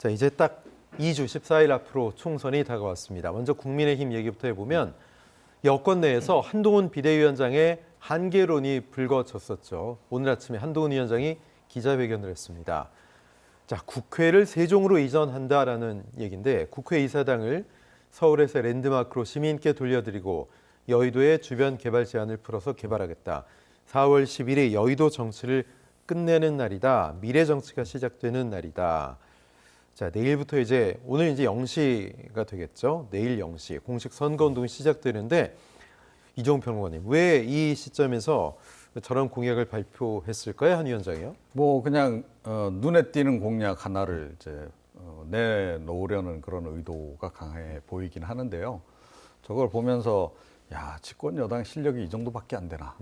자, 이제 딱 2주 14일 앞으로 총선이 다가왔습니다. 먼저 국민의힘 얘기부터 해보면 여권 내에서 한동훈 비대위원장의 한계론이 불거졌었죠. 오늘 아침에 한동훈 위원장이 기자회견을 했습니다. 자, 국회를 세종으로 이전한다라는 얘기인데 국회 이사당을 서울에서 랜드마크로 시민께 돌려드리고 여의도의 주변 개발 제한을 풀어서 개발하겠다. 4월 10일에 여의도 정치를 끝내는 날이다. 미래 정치가 시작되는 날이다. 자, 내일부터 오늘 0시가 되겠죠. 내일 0시 공식 선거운동이 시작되는데 이종훈 평론가님, 왜 이 시점에서 저런 공약을 발표했을까요, 한 위원장이요? 뭐 그냥 눈에 띄는 공약 하나를 내놓으려는 그런 의도가 강해 보이긴 하는데요. 저걸 보면서 야, 집권 여당 실력이 이 정도밖에 안 되나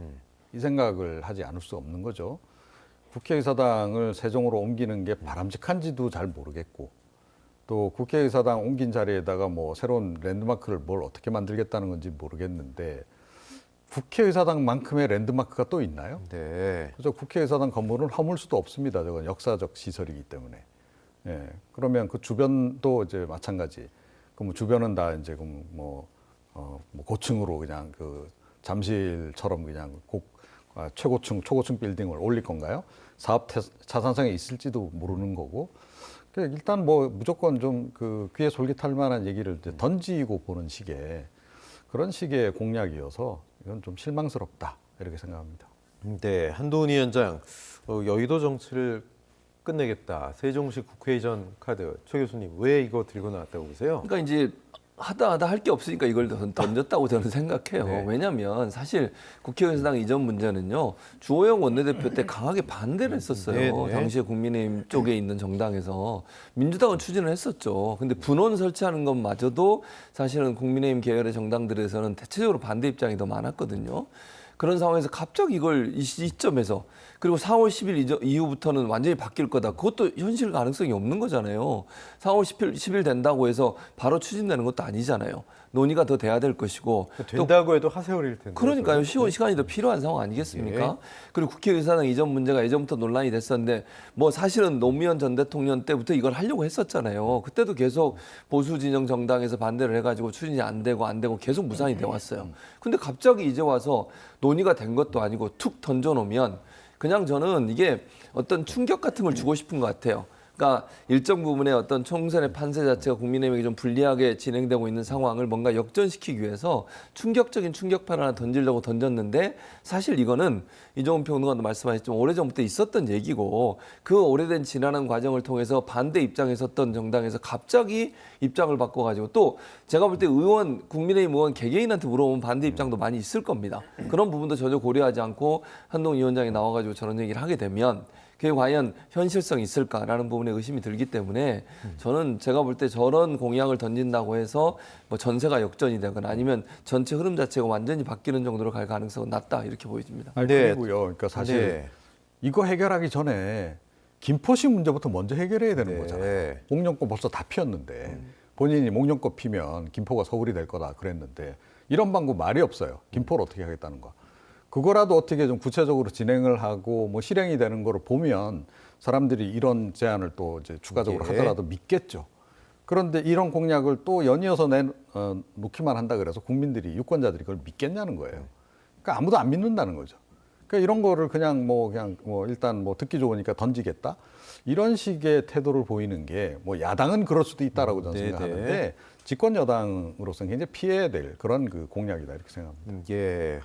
이 생각을 하지 않을 수 없는 거죠. 국회의사당을 세종으로 옮기는 게 바람직한지도 잘 모르겠고, 또 국회의사당 옮긴 자리에다가 뭐 새로운 랜드마크를 뭘 어떻게 만들겠다는 건지 모르겠는데, 국회의사당만큼의 랜드마크가 또 있나요? 네. 그래서 국회의사당 건물은 허물 수도 없습니다. 저건 역사적 시설이기 때문에. 예. 그러면 그 주변도 이제 마찬가지. 그럼 주변은 다 이제 고층으로 그냥 그 잠실처럼 그냥 최고층, 초고층 빌딩을 올릴 건가요? 사업 차산성이 있을지도 모르는 거고. 일단 뭐 무조건 좀 그 귀에 솔깃할 만한 얘기를 이제 던지고 보는 식의 그런 식의 공약이어서 이건 좀 실망스럽다 이렇게 생각합니다. 네, 한동훈 위원장 여의도 정치를 끝내겠다. 세종시 국회 이전 카드. 최 교수님, 왜 이거 들고 나왔다고 보세요? 그러니까 이제 하다 할 게 없으니까 이걸 던졌다고 저는 생각해요. 네. 왜냐하면 사실 국회의사당 이전 문제는요, 주호영 원내대표 때 강하게 반대를 했었어요. 네네. 당시에 국민의힘 쪽에 있는 정당에서 민주당은 추진을 했었죠. 근데 분원 설치하는 것마저도 사실은 국민의힘 계열의 정당들에서는 대체적으로 반대 입장이 더 많았거든요. 그런 상황에서 갑자기 이걸 이 시점에서, 그리고 4월 10일 이후부터는 완전히 바뀔 거다. 그것도 현실 가능성이 없는 거잖아요. 4월 10일 된다고 해서 바로 추진되는 것도 아니잖아요. 논의가 더 돼야 될 것이고. 된다고 해도 하세월일 텐데. 그러니까요. 시간이 더 필요한 상황 아니겠습니까? 예. 그리고 국회의사당 이전 문제가 예전부터 논란이 됐었는데, 뭐 사실은 노무현 전 대통령 때부터 이걸 하려고 했었잖아요. 그때도 계속 보수 진영 정당에서 반대를 해가지고 추진이 안 되고 계속 무산이 돼 왔어요. 근데 갑자기 이제 와서 논의가 된 것도 아니고 툭 던져놓으면 그냥 저는 이게 어떤 충격 같은 걸 주고 싶은 것 같아요. 그러니까 일정 부분의 어떤 총선의 판세 자체가 국민의힘에게 좀 불리하게 진행되고 있는 상황을 뭔가 역전시키기 위해서 충격적인 충격파를 하나 던지려고 던졌는데, 사실 이거는 이종훈 평론가도 말씀하셨지만 오래전부터 있었던 얘기고, 그 오래된 지난한 과정을 통해서 반대 입장에 섰던 정당에서 갑자기 입장을 바꿔가지고, 또 제가 볼 때 국민의힘 의원 개개인한테 물어보면 반대 입장도 많이 있을 겁니다. 그런 부분도 전혀 고려하지 않고 한동훈 위원장이 나와가지고 저런 얘기를 하게 되면 그게 과연 현실성이 있을까라는 부분에 의심이 들기 때문에, 저는 제가 볼 때 저런 공약을 던진다고 해서 뭐 전세가 역전이 되거나 아니면 전체 흐름 자체가 완전히 바뀌는 정도로 갈 가능성은 낮다, 이렇게 보여집니다. 그리고요. 그러니까 사실 이거 해결하기 전에 김포시 문제부터 먼저 해결해야 되는 거잖아요. 목련꽃 벌써 다 피었는데 본인이 목련꽃 피면 김포가 서울이 될 거다 그랬는데, 이런 방법 말이 없어요. 김포를 어떻게 하겠다는 거. 그거라도 어떻게 좀 구체적으로 진행을 하고 뭐 실행이 되는 거를 보면 사람들이 이런 제안을 또 이제 추가적으로 하더라도 믿겠죠. 그런데 이런 공약을 또 연이어서 놓기만 한다 그래서 국민들이, 유권자들이 그걸 믿겠냐는 거예요. 그러니까 아무도 안 믿는다는 거죠. 그러니까 이런 거를 그냥 일단 듣기 좋으니까 던지겠다, 이런 식의 태도를 보이는 게 뭐 야당은 그럴 수도 있다라고 저는 생각하는데, 집권 여당으로서는 굉장히 피해야 될 그런 그 공약이다 이렇게 생각합니다. 예.